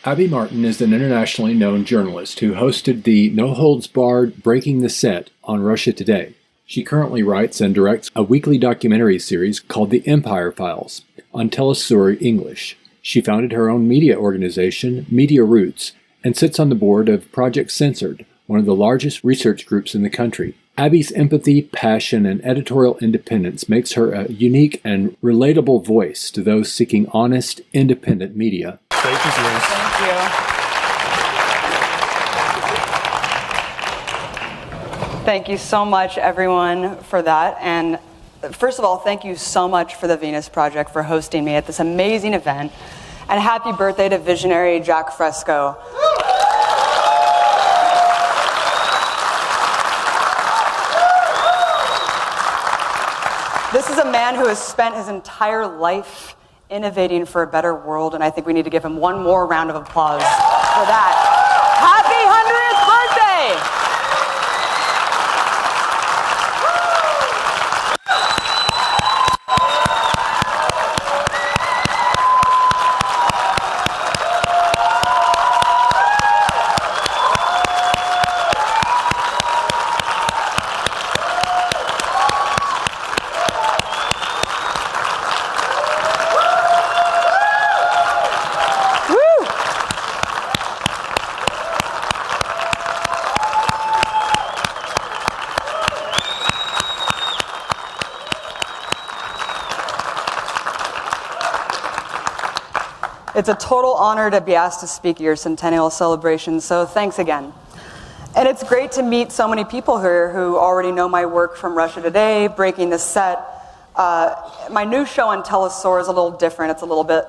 Abby Martin is an internationally known journalist who hosted the no-holds-barred Breaking the Set on Russia Today. She currently writes and directs a weekly documentary series called The Empire Files on Telesur English. She founded her own media organization, Media Roots, and sits on the board of Project Censored, one of the largest research groups in the country. Abby's empathy, passion, and editorial independence makes her a unique and relatable voice to those seeking honest, independent media. Thank you. Thank you so much, everyone, for that. And first of all, thank you so much for the Venus Project for hosting me at this amazing event. And happy birthday to visionary Jack Fresco. This is a man who has spent his entire life innovating for a better world, and I think we need to give him one more round of applause for that. Happy 100th birthday! It's a total honor to be asked to speak at your centennial celebration, so thanks again. And it's great to meet so many people here who already know my work from Russia Today, Breaking the Set. My new show on Telesur is a little different. It's a little bit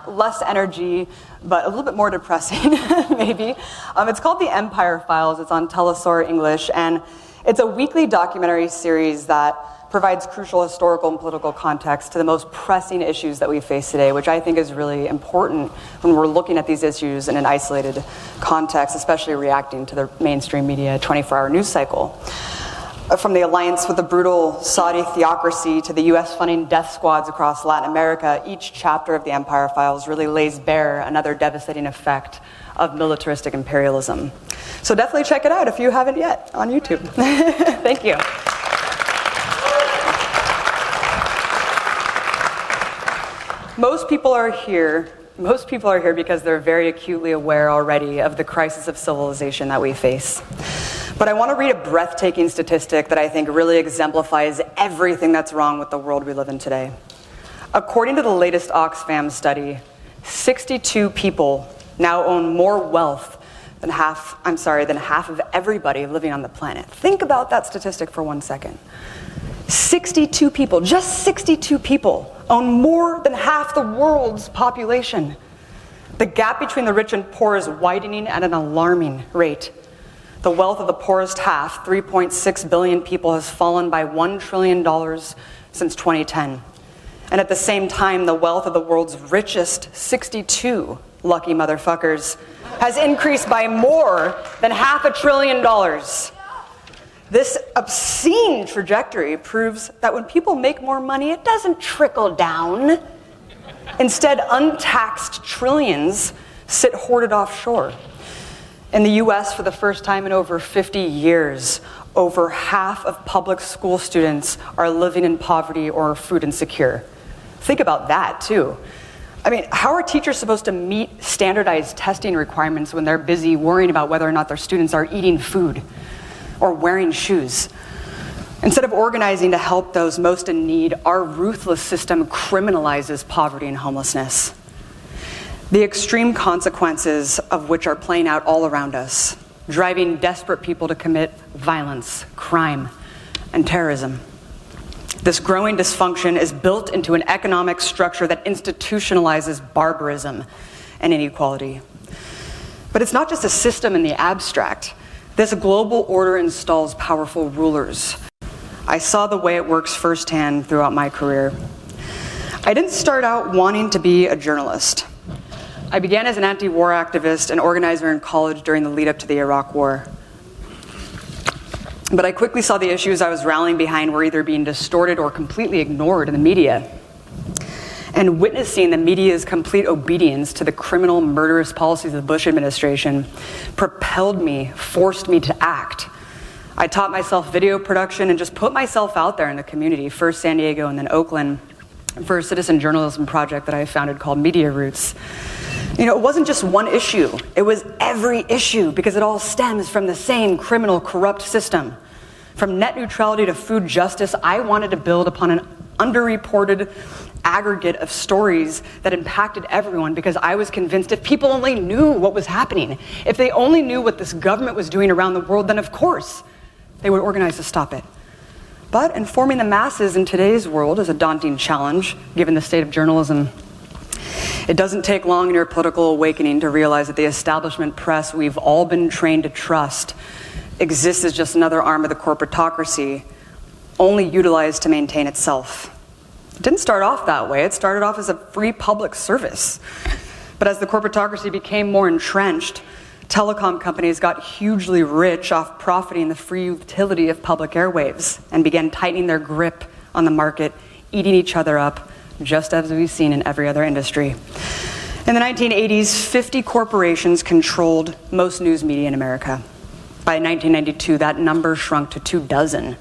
less energy, but a little bit more depressing, maybe. It's called The Empire Files. It's on Telesur English, and it's a weekly documentary series that provides crucial historical and political context to the most pressing issues that we face today, which I think is really important when we're looking at these issues in an isolated context, especially reacting to the mainstream media 24-hour news cycle. From the alliance with the brutal Saudi theocracy to the US funding death squads across Latin America, each chapter of the Empire Files really lays bare another devastating effect of militaristic imperialism. So definitely check it out if you haven't yet on YouTube. Thank you. Most people are here because they're very acutely aware already of the crisis of civilization that we face. But I want to read a breathtaking statistic that I think really exemplifies everything that's wrong with the world we live in today. According to the latest Oxfam study, 62 people now own more wealth than half of everybody living on the planet. Think about that statistic for 1 second. 62 people, just 62 people, own more than half the world's population. The gap between the rich and poor is widening at an alarming rate. The wealth of the poorest half, 3.6 billion people, has fallen by $1 trillion since 2010. And at the same time, the wealth of the world's richest 62 lucky motherfuckers has increased by more than $500 billion. This obscene trajectory proves that when people make more money, it doesn't trickle down. Instead, untaxed trillions sit hoarded offshore. In the US, for the first time in over 50 years, over half of public school students are living in poverty or food insecure. Think about that, too. I mean, how are teachers supposed to meet standardized testing requirements when they're busy worrying about whether or not their students are eating food or wearing shoes? Instead of organizing to help those most in need, our ruthless system criminalizes poverty and homelessness. The extreme consequences of which are playing out all around us, driving desperate people to commit violence, crime, and terrorism. This growing dysfunction is built into an economic structure that institutionalizes barbarism and inequality. But it's not just a system in the abstract. This global order installs powerful rulers. I saw the way it works firsthand throughout my career. I didn't start out wanting to be a journalist. I began as an anti-war activist and organizer in college during the lead-up to the Iraq War. But I quickly saw the issues I was rallying behind were either being distorted or completely ignored in the media. And witnessing the media's complete obedience to the criminal, murderous policies of the Bush administration propelled me, forced me to act. I taught myself video production and just put myself out there in the community, first San Diego and then Oakland, for a citizen journalism project that I founded called Media Roots. You know, it wasn't just one issue, it was every issue, because it all stems from the same criminal, corrupt system. From net neutrality to food justice, I wanted to build upon an underreported aggregate of stories that impacted everyone, because I was convinced if people only knew what was happening, if they only knew what this government was doing around the world, then of course they would organize to stop it. But informing the masses in today's world is a daunting challenge, given the state of journalism. It doesn't take long in your political awakening to realize that the establishment press we've all been trained to trust exists as just another arm of the corporatocracy, only utilized to maintain itself. It didn't start off that way. It started off as a free public service. But as the corporatocracy became more entrenched, telecom companies got hugely rich off profiting the free utility of public airwaves and began tightening their grip on the market, eating each other up, just as we've seen in every other industry. In the 1980s, 50 corporations controlled most news media in America. By 1992, that number shrunk to 24.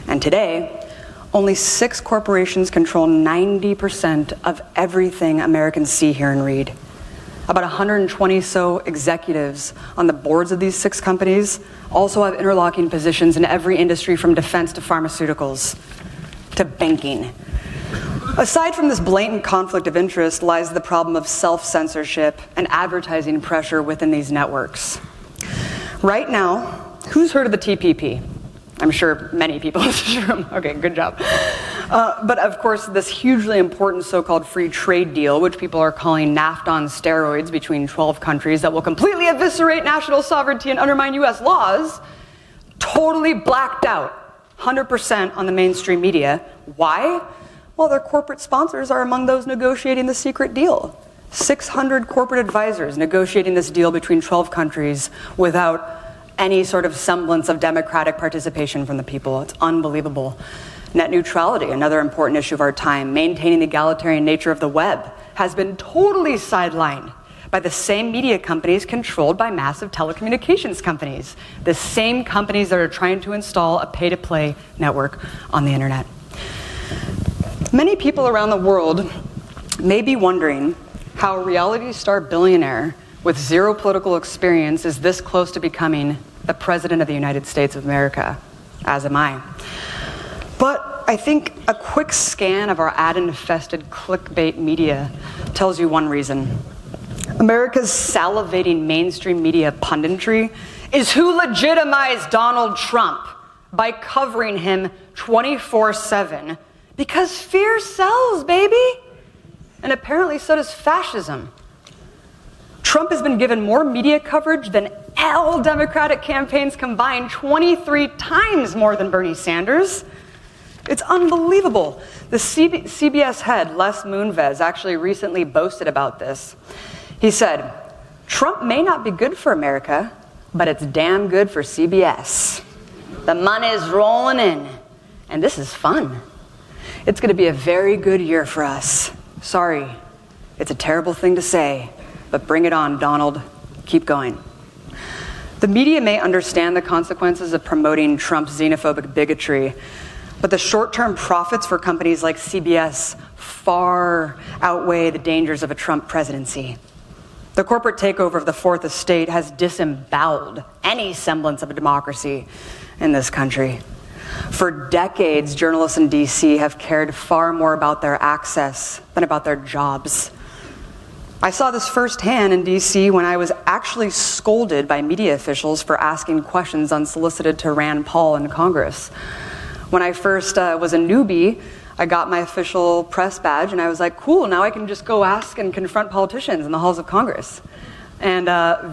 And today, only 6 corporations control 90% of everything Americans see, hear, and read. About 120 so executives on the boards of these 6 companies also have interlocking positions in every industry, from defense to pharmaceuticals to banking. Aside from this blatant conflict of interest lies the problem of self-censorship and advertising pressure within these networks. Right now, who's heard of the TPP? I'm sure many people in this room. Okay, good job. But of course, this hugely important so-called free trade deal, which people are calling NAFTA on steroids between 12 countries that will completely eviscerate national sovereignty and undermine US laws, totally blacked out 100% on the mainstream media. Why? Well, their corporate sponsors are among those negotiating the secret deal. 600 corporate advisors negotiating this deal between 12 countries without any sort of semblance of democratic participation from the people. It's unbelievable. Net neutrality, another important issue of our time, maintaining the egalitarian nature of the web, has been totally sidelined by the same media companies controlled by massive telecommunications companies, the same companies that are trying to install a pay-to-play network on the internet. Many people around the world may be wondering how a reality star billionaire with zero political experience is this close to becoming the President of the United States of America, as am I. But I think a quick scan of our ad-infested clickbait media tells you one reason. America's salivating mainstream media punditry is who legitimized Donald Trump by covering him 24/7, because fear sells, baby. And apparently so does fascism. Trump has been given more media coverage than all Democratic campaigns combined, 23 times more than Bernie Sanders. It's unbelievable. The CBS head, Les Moonves, actually recently boasted about this. He said, "Trump may not be good for America, but it's damn good for CBS. The money's rolling in, and this is fun. It's going to be a very good year for us. Sorry, it's a terrible thing to say, but bring it on, Donald. Keep going." The media may understand the consequences of promoting Trump's xenophobic bigotry, but the short-term profits for companies like CBS far outweigh the dangers of a Trump presidency. The corporate takeover of the Fourth Estate has disemboweled any semblance of a democracy in this country. For decades, journalists in DC have cared far more about their access than about their jobs. I saw this firsthand in DC when I was actually scolded by media officials for asking questions unsolicited to Rand Paul in Congress. When I first was a newbie, I got my official press badge and I was like, cool, now I can just go ask and confront politicians in the halls of Congress. And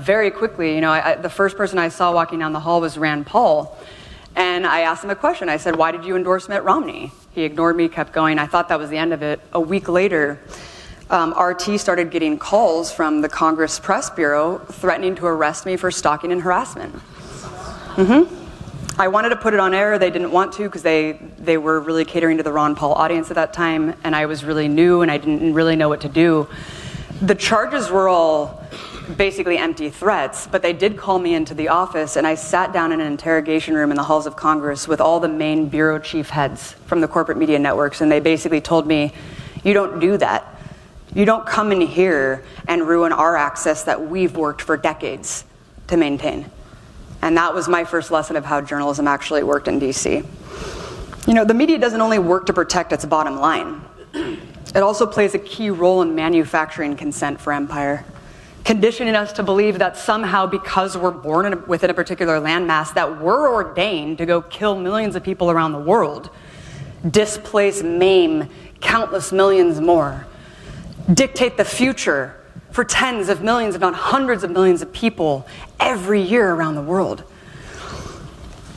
very quickly, the first person I saw walking down the hall was Rand Paul. And I asked him a question. I said, "Why did you endorse Mitt Romney?" He ignored me, kept going. I thought that was the end of it. A week later, RT started getting calls from the Congress Press Bureau threatening to arrest me for stalking and harassment. I wanted to put it on air. They didn't want to because they were really catering to the Ron Paul audience at that time, and I was really new and I didn't really know what to do. The charges were all basically empty threats, but they did call me into the office, and I sat down in an interrogation room in the halls of Congress with all the main bureau chief heads from the corporate media networks, and they basically told me, you don't do that. You don't come in here and ruin our access that we've worked for decades to maintain. And that was my first lesson of how journalism actually worked in DC. You know, the media doesn't only work to protect its bottom line. It also plays a key role in manufacturing consent for empire, conditioning us to believe that somehow because we're born within a particular landmass that we're ordained to go kill millions of people around the world, displace, maim countless millions more, dictate the future for tens of millions, if not hundreds of millions of people every year around the world.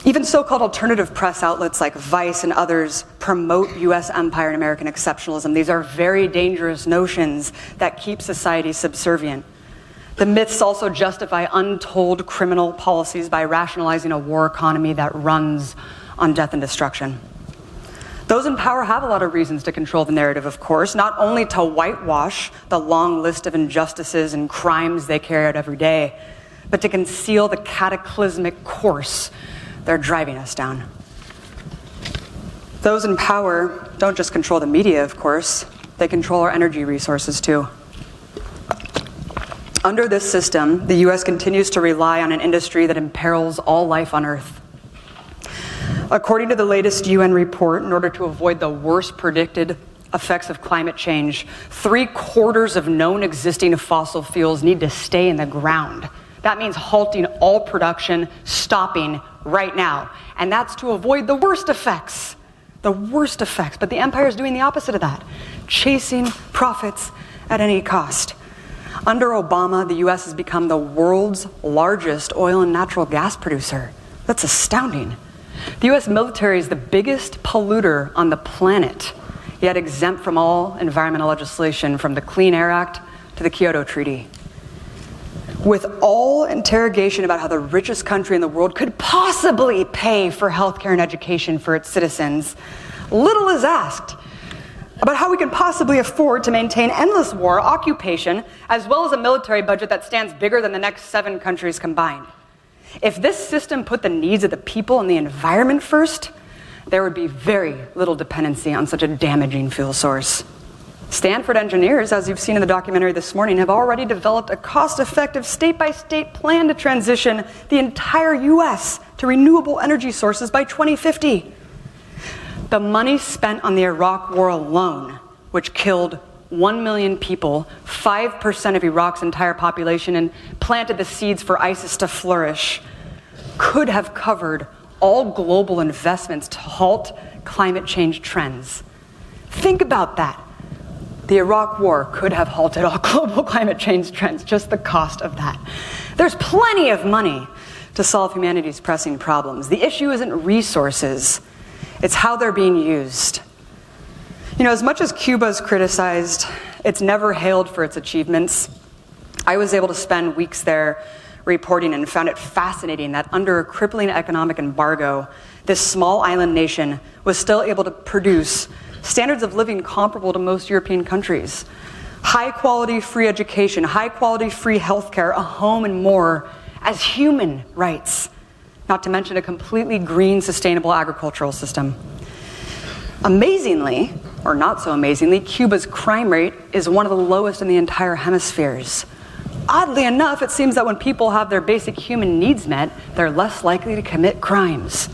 Even so-called alternative press outlets like Vice and others promote US empire and American exceptionalism. These are very dangerous notions that keep society subservient. The myths also justify untold criminal policies by rationalizing a war economy that runs on death and destruction. Those in power have a lot of reasons to control the narrative, of course, not only to whitewash the long list of injustices and crimes they carry out every day, but to conceal the cataclysmic course they're driving us down. Those in power don't just control the media, of course, they control our energy resources too. Under this system, the US continues to rely on an industry that imperils all life on Earth. According to the latest UN report, in order to avoid the worst predicted effects of climate change, 3/4 of known existing fossil fuels need to stay in the ground. That means halting all production, stopping right now. And that's to avoid the worst effects. The worst effects. But the empire is doing the opposite of that, chasing profits at any cost. Under Obama, the US has become the world's largest oil and natural gas producer. That's astounding. The US military is the biggest polluter on the planet, yet exempt from all environmental legislation, from the Clean Air Act to the Kyoto Treaty. With all interrogation about how the richest country in the world could possibly pay for healthcare and education for its citizens, little is asked about how we can possibly afford to maintain endless war, occupation, as well as a military budget that stands bigger than the next 7 countries combined. If this system put the needs of the people and the environment first, there would be very little dependency on such a damaging fuel source. Stanford engineers, as you've seen in the documentary this morning, have already developed a cost-effective state-by-state plan to transition the entire US to renewable energy sources by 2050. The money spent on the Iraq War alone, which killed 1 million people, 5% of Iraq's entire population, and planted the seeds for ISIS to flourish, could have covered all global investments to halt climate change trends. Think about that. The Iraq War could have halted all global climate change trends, just the cost of that. There's plenty of money to solve humanity's pressing problems. The issue isn't resources, it's how they're being used. You know, as much as Cuba's criticized, it's never hailed for its achievements. I was able to spend weeks there reporting and found it fascinating that under a crippling economic embargo, this small island nation was still able to produce standards of living comparable to most European countries. High quality free education, high quality free healthcare, a home, and more as human rights, not to mention a completely green, sustainable agricultural system. Amazingly, or not so amazingly, Cuba's crime rate is one of the lowest in the entire hemispheres. Oddly enough, it seems that when people have their basic human needs met, they're less likely to commit crimes.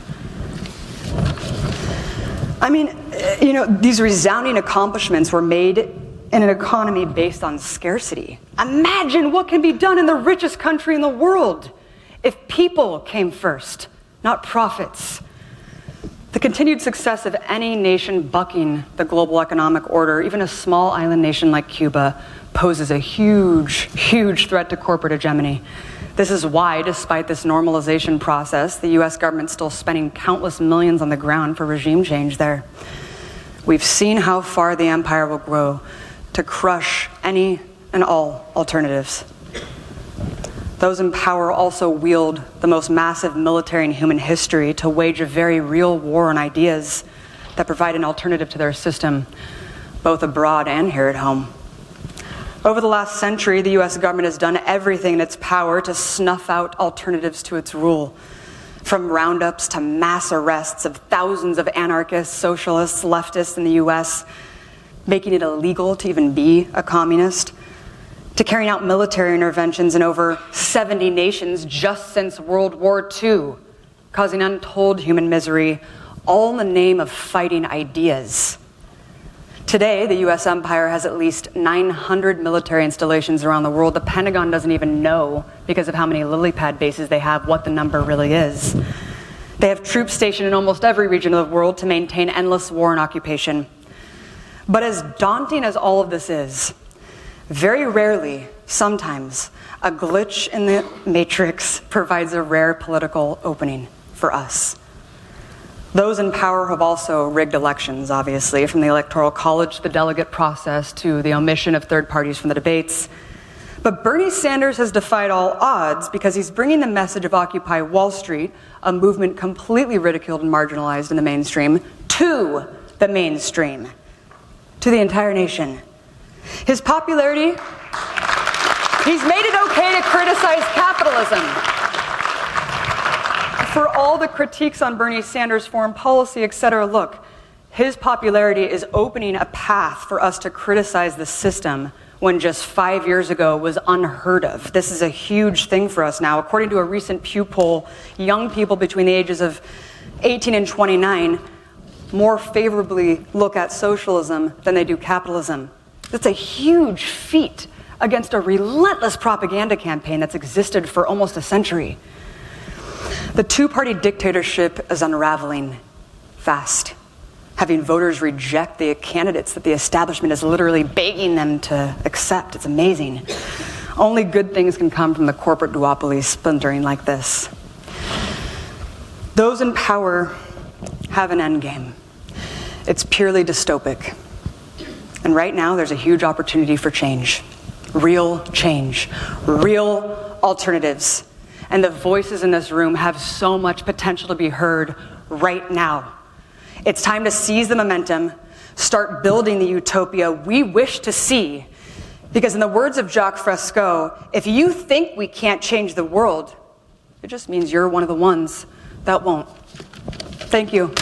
I mean, you know, these resounding accomplishments were made in an economy based on scarcity. Imagine what can be done in the richest country in the world if people came first, not profits. The continued success of any nation bucking the global economic order, even a small island nation like Cuba, poses a huge, huge threat to corporate hegemony. This is why, despite this normalization process, the US government's still spending countless millions on the ground for regime change there. We've seen how far the empire will grow to crush any and all alternatives. Those in power also wield the most massive military in human history to wage a very real war on ideas that provide an alternative to their system, both abroad and here at home. Over the last century, the US government has done everything in its power to snuff out alternatives to its rule, from roundups to mass arrests of thousands of anarchists, socialists, leftists in the US, making it illegal to even be a communist, to carrying out military interventions in over 70 nations just since World War II, causing untold human misery, all in the name of fighting ideas. Today, the US empire has at least 900 military installations around the world. The Pentagon doesn't even know, because of how many lily pad bases they have, what the number really is. They have troops stationed in almost every region of the world to maintain endless war and occupation. But as daunting as all of this is, very rarely, sometimes, a glitch in the matrix provides a rare political opening for us. Those in power have also rigged elections, obviously, from the Electoral College to the delegate process to the omission of third parties from the debates. But Bernie Sanders has defied all odds because he's bringing the message of Occupy Wall Street, a movement completely ridiculed and marginalized in the mainstream, to the mainstream, to the entire nation. His popularity, he's made it okay to criticize capitalism. For all the critiques on Bernie Sanders' foreign policy, etc., look, his popularity is opening a path for us to criticize the system when just 5 years ago was unheard of. This is a huge thing for us now. According to a recent Pew poll, young people between the ages of 18 and 29 more favorably look at socialism than they do capitalism. That's a huge feat against a relentless propaganda campaign that's existed for almost a century. The two-party dictatorship is unraveling fast, having voters reject the candidates that the establishment is literally begging them to accept. It's amazing. Only good things can come from the corporate duopoly splintering like this. Those in power have an endgame. It's purely dystopic. And right now, there's a huge opportunity for change, real alternatives. And the voices in this room have so much potential to be heard right now. It's time to seize the momentum, start building the utopia we wish to see. Because in the words of Fresco, if you think we can't change the world, it just means you're one of the ones that won't. Thank you.